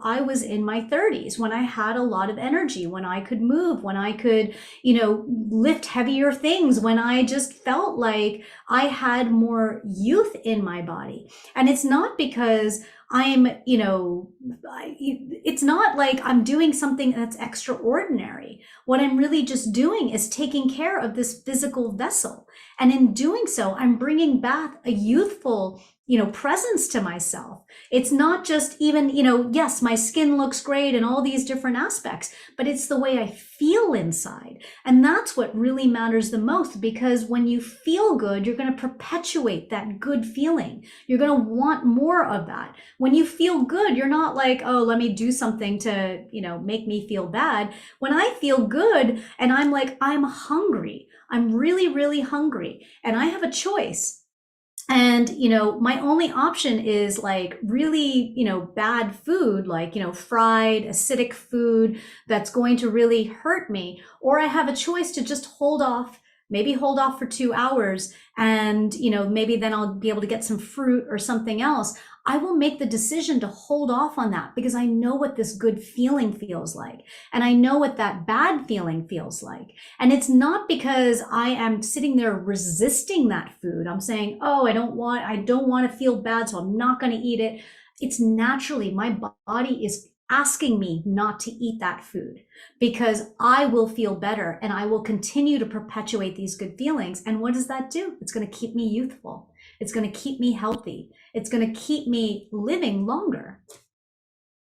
I was in my 30s, when I had a lot of energy, when I could move, when I could, lift heavier things, when I just felt like I had more youth in my body. And it's not because I'm, it's not like I'm doing something that's extraordinary. What I'm really just doing is taking care of this physical vessel. And in doing so, I'm bringing back a youthful, presence to myself. It's not just even, yes, my skin looks great and all these different aspects, but it's the way I feel inside. And that's what really matters the most, because when you feel good, you're going to perpetuate that good feeling. You're going to want more of that. When you feel good, you're not like, oh, let me do something to, make me feel bad. When I feel good and I'm like, I'm hungry, I'm really, really hungry, and I have a choice. And, my only option is like really, bad food, like, fried, acidic food that's going to really hurt me. Or I have a choice to just hold off for 2 hours and, maybe then I'll be able to get some fruit or something else. I will make the decision to hold off on that because I know what this good feeling feels like. And I know what that bad feeling feels like. And it's not because I am sitting there resisting that food. I'm saying, oh, I don't want to feel bad, so I'm not going to eat it. It's naturally my body is asking me not to eat that food because I will feel better and I will continue to perpetuate these good feelings. And what does that do? It's going to keep me youthful. It's going to keep me healthy. It's going to keep me living longer.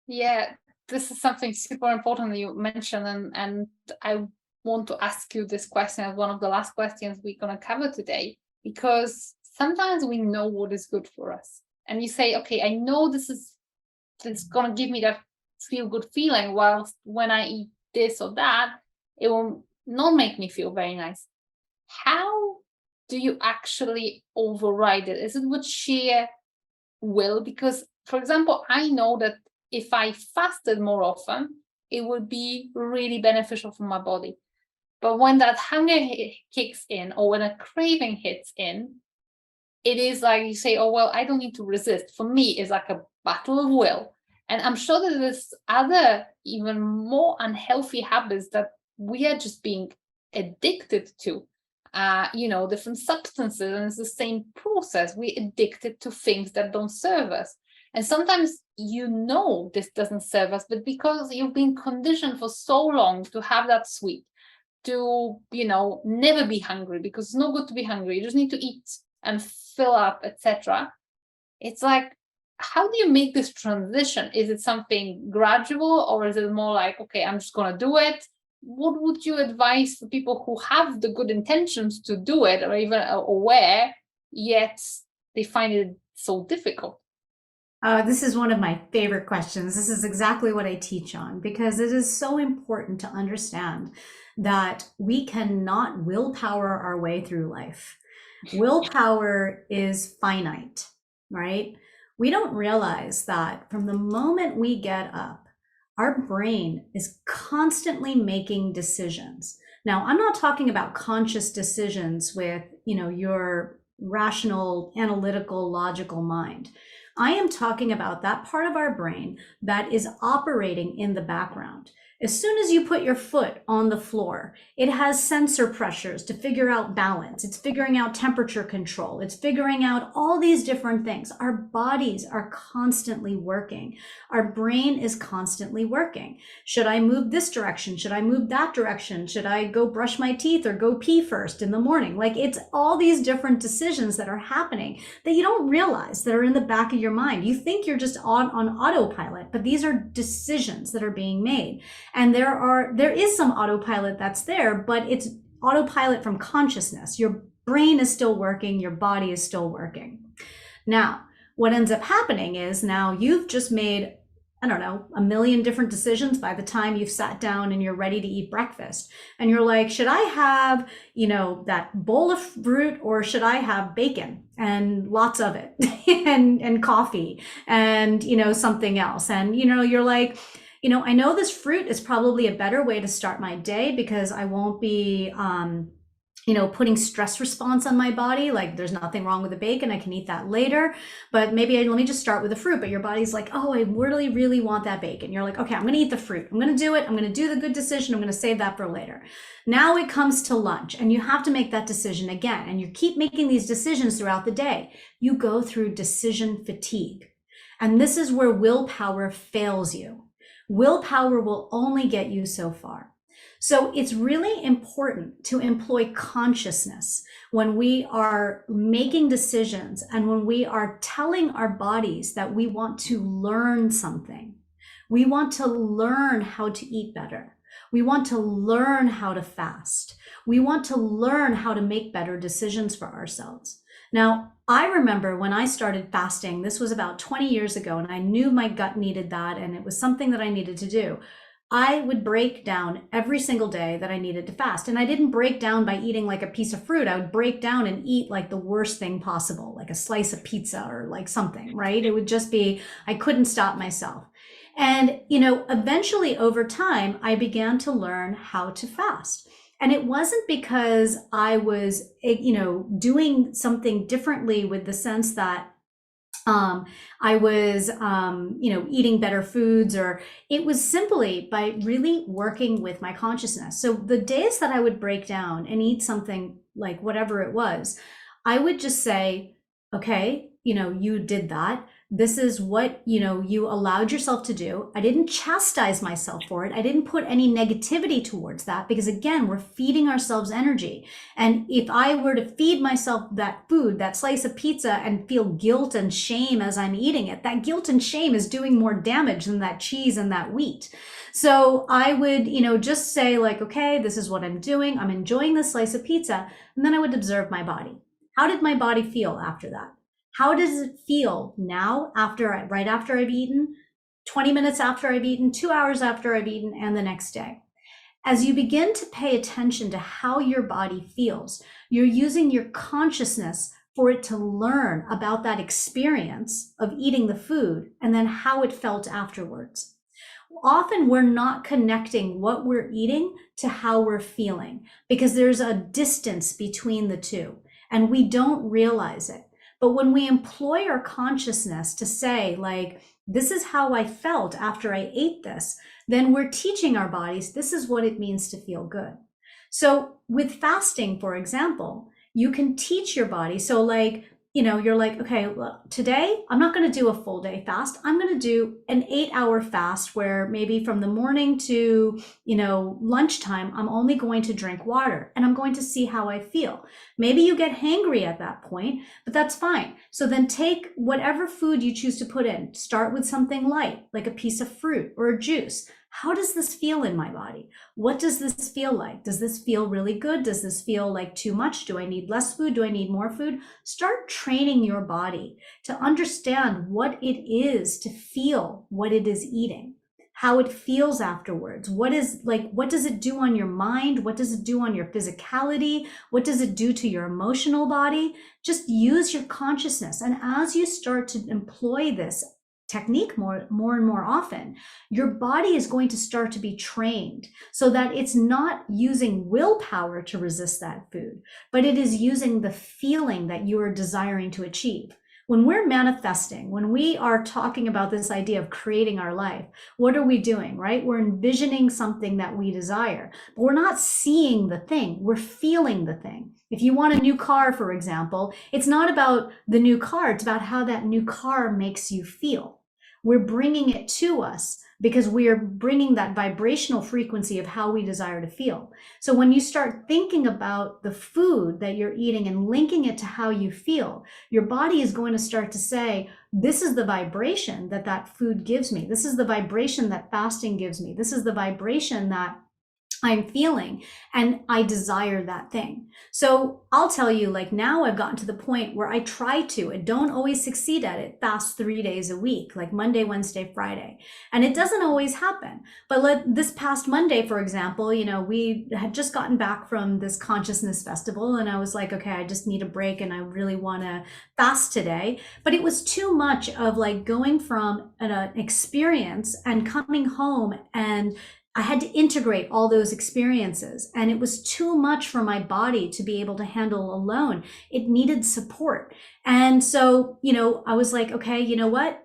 Yeah, this is something super important that you mentioned, and I want to ask you this question as one of the last questions we're going to cover today, because sometimes we know what is good for us. And you say, okay, I know this is going to give me that feel good feeling, whilst when I eat this or that, it will not make me feel very nice. How do you actually override it? Is it with sheer will? Because, for example, I know that if I fasted more often, it would be really beneficial for my body. But when that hunger kicks in, or when a craving hits in, it is like you say, oh, well, I don't need to resist. For me, it's like a battle of will. And I'm sure that there's other, even more unhealthy habits that we are just being addicted to. Different substances, and it's the same process. We're addicted to things that don't serve us. And sometimes this doesn't serve us, but because you've been conditioned for so long to have that sweet, to, never be hungry, because it's not good to be hungry. You just need to eat and fill up, etc. It's like, how do you make this transition? Is it something gradual, or is it more like, okay, I'm just going to do it? What would you advise for people who have the good intentions to do it, or even aware, yet they find it so difficult? This is one of my favorite questions. This is exactly what I teach on, because it is so important to understand that we cannot willpower our way through life. Willpower is finite, right? We don't realize that from the moment we get up, our brain is constantly making decisions. Now, I'm not talking about conscious decisions with, your rational, analytical, logical mind. I am talking about that part of our brain that is operating in the background. As soon as you put your foot on the floor, it has sensor pressures to figure out balance. It's figuring out temperature control. It's figuring out all these different things. Our bodies are constantly working. Our brain is constantly working. Should I move this direction? Should I move that direction? Should I go brush my teeth or go pee first in the morning? Like, it's all these different decisions that are happening that you don't realize that are in the back of your mind. You think you're just on autopilot, but these are decisions that are being made. And there is some autopilot that's there, but it's autopilot from consciousness. Your brain is still working, your body is still working. Now, what ends up happening is now you've just made, I don't know, a million different decisions by the time you've sat down and you're ready to eat breakfast. And you're like, should I have, that bowl of fruit, or should I have bacon and lots of it and coffee and, something else? And, you're like, I know this fruit is probably a better way to start my day, because I won't be, putting stress response on my body. Like, there's nothing wrong with the bacon. I can eat that later, but maybe let me just start with the fruit. But your body's like, oh, I really, really want that bacon. You're like, okay, I'm going to eat the fruit. I'm going to do it. I'm going to do the good decision. I'm going to save that for later. Now it comes to lunch, and you have to make that decision again. And you keep making these decisions throughout the day. You go through decision fatigue. And this is where willpower fails you. Willpower will only get you so far. So it's really important to employ consciousness when we are making decisions and when we are telling our bodies that we want to learn something. We want to learn how to eat better. We want to learn how to fast. We want to learn how to make better decisions for ourselves. Now, I remember when I started fasting, this was about 20 years ago, and I knew my gut needed that, and it was something that I needed to do. I would break down every single day that I needed to fast. And I didn't break down by eating like a piece of fruit. I would break down and eat like the worst thing possible, like a slice of pizza or like something, right? It would just be, I couldn't stop myself. And, eventually over time, I began to learn how to fast. And it wasn't because I was, doing something differently with the sense that I was, eating better foods, or it was simply by really working with my consciousness. So the days that I would break down and eat something like whatever it was, I would just say, okay, you did that. This is what, you allowed yourself to do. I didn't chastise myself for it. I didn't put any negativity towards that, because again, we're feeding ourselves energy. And if I were to feed myself that food, that slice of pizza, and feel guilt and shame as I'm eating it, that guilt and shame is doing more damage than that cheese and that wheat. So I would, just say like, okay, this is what I'm doing. I'm enjoying this slice of pizza. And then I would observe my body. How did my body feel after that? How does it feel now right after I've eaten, 20 minutes after I've eaten, 2 hours after I've eaten, and the next day? As you begin to pay attention to how your body feels, you're using your consciousness for it to learn about that experience of eating the food and then how it felt afterwards. Often we're not connecting what we're eating to how we're feeling because there's a distance between the two and we don't realize it. But when we employ our consciousness to say, like, this is how I felt after I ate this, then we're teaching our bodies, this is what it means to feel good. So with fasting, for example, you can teach your body. So like, you're like, okay, well, today I'm not going to do a full day fast. I'm going to do an 8-hour fast where maybe from the morning to, lunchtime, I'm only going to drink water and I'm going to see how I feel. Maybe you get hangry at that point, but that's fine. So then take whatever food you choose to put in. Start with something light, like a piece of fruit or a juice. How does this feel in my body? What does this feel like? Does this feel really good? Does this feel like too much? Do I need less food? Do I need more food? Start training your body to understand what it is to feel what it is eating, how it feels afterwards. What does it do on your mind? What does it do on your physicality? What does it do to your emotional body? Just use your consciousness. And as you start to employ this technique more and more often, your body is going to start to be trained so that it's not using willpower to resist that food, but it is using the feeling that you are desiring to achieve. When we're manifesting, when we are talking about this idea of creating our life, what are we doing, right? We're envisioning something that we desire, but we're not seeing the thing, we're feeling the thing. If you want a new car, for example, it's not about the new car, it's about how that new car makes you feel. We're bringing it to us because we are bringing that vibrational frequency of how we desire to feel. So when you start thinking about the food that you're eating and linking it to how you feel, your body is going to start to say, this is the vibration that that food gives me. This is the vibration that fasting gives me. This is the vibration that I'm feeling, and I desire that thing. So I'll tell you, like, now I've gotten to the point where I try to, and don't always succeed at it, fast 3 days a week, like Monday, Wednesday, Friday. And it doesn't always happen. But this past Monday, for example, we had just gotten back from this consciousness festival, and I was like, okay, I just need a break and I really want to fast today. But it was too much of like going from an experience and coming home, and I had to integrate all those experiences, and it was too much for my body to be able to handle alone. It needed support. And so, I was like, okay, you know what?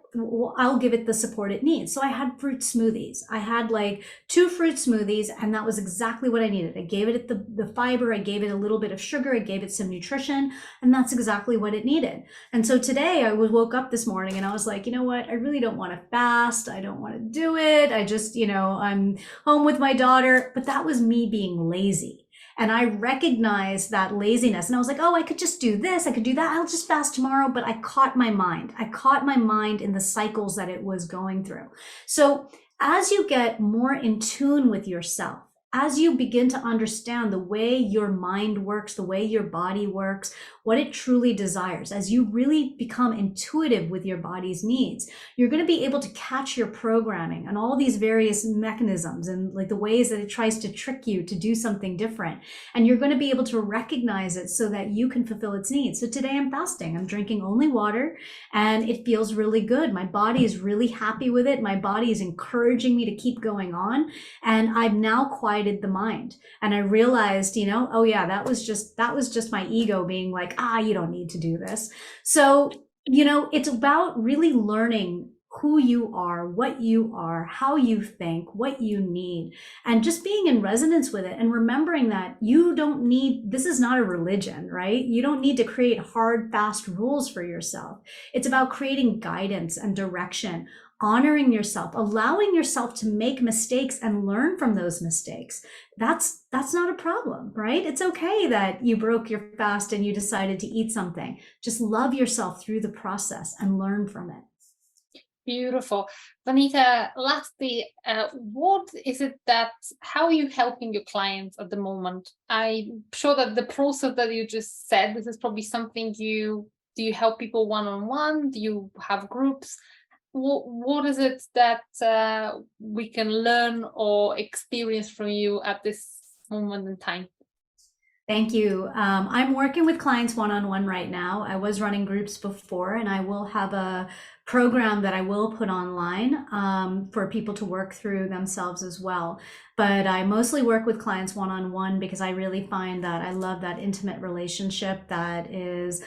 I'll give it the support it needs. So I had fruit smoothies. I had like 2 fruit smoothies, and that was exactly what I needed. I gave it the fiber, I gave it a little bit of sugar, I gave it some nutrition, and that's exactly what it needed. And so today I woke up this morning and I was like, you know what? I really don't want to fast. I don't want to do it. I just, I'm home with my daughter, but that was me being lazy. And I recognized that laziness. And I was like, oh, I could just do this. I could do that. I'll just fast tomorrow. But I caught my mind. I caught my mind in the cycles that it was going through. So as you get more in tune with yourself, as you begin to understand the way your mind works, the way your body works, what it truly desires, as you really become intuitive with your body's needs, you're going to be able to catch your programming and all these various mechanisms and like the ways that it tries to trick you to do something different. And you're going to be able to recognize it so that you can fulfill its needs. So today I'm fasting. I'm drinking only water, and it feels really good. My body is really happy with it. My body is encouraging me to keep going on. And I've now quieted the mind. And I realized, oh yeah, that was just my ego being like, you don't need to do this. So, it's about really learning who you are, what you are, how you think, what you need, and just being in resonance with it and remembering that this is not a religion, right? You don't need to create hard, fast rules for yourself. It's about creating guidance and direction, honoring yourself, allowing yourself to make mistakes and learn from those mistakes. That's not a problem, right? It's okay that you broke your fast and you decided to eat something. Just love yourself through the process and learn from it. Beautiful. Vanita, lastly, how are you helping your clients at the moment? I'm sure that the process that you just said, this is probably something do you help people one-on-one? Do you have groups? what is it that we can learn or experience from you at this moment in time? Thank you. I'm working with clients one-on-one right now. I was running groups before, and I will have a program that I will put online for people to work through themselves as well. But I mostly work with clients one-on-one because I really find that I love that intimate relationship that is,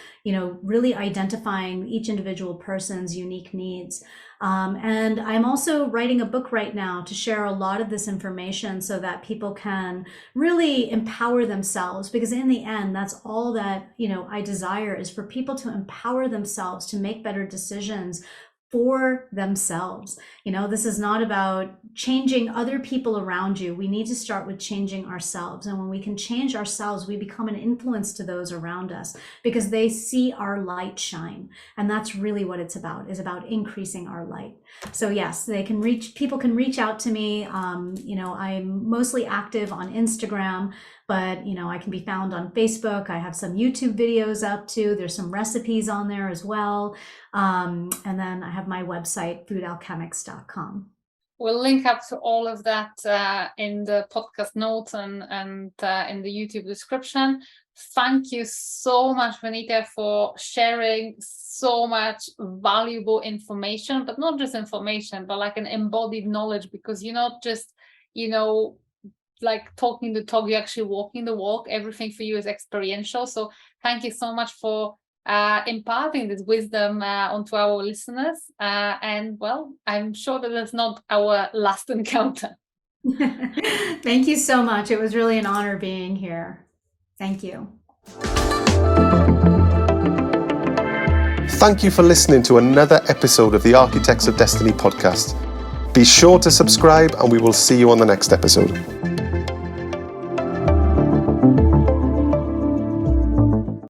really identifying each individual person's unique needs. And I'm also writing a book right now to share a lot of this information so that people can really empower themselves, because in the end, that's all that, I desire, is for people to empower themselves to make better decisions for themselves. This is not about changing other people around you. We need to start with changing ourselves. And when we can change ourselves, we become an influence to those around us because they see our light shine. And that's really what it's about, is about increasing our light. So yes, people can reach out to me. I'm mostly active on Instagram, but I can be found on Facebook. I have some YouTube videos up too. There's some recipes on there as well. And then I have my website, foodalkhemix.com. We'll link up to all of that in the podcast notes and in the YouTube description. Thank you so much, Vanita, for sharing so much valuable information, but not just information, but like an embodied knowledge, because you're not just, like talking the talk, you're actually walking the walk. Everything for you is experiential. So thank you so much for imparting this wisdom onto our listeners. And well, I'm sure that that's not our last encounter. Thank you so much. It was really an honor being here. Thank you. Thank you for listening to another episode of the Architects of Destiny podcast. Be sure to subscribe, and we will see you on the next episode.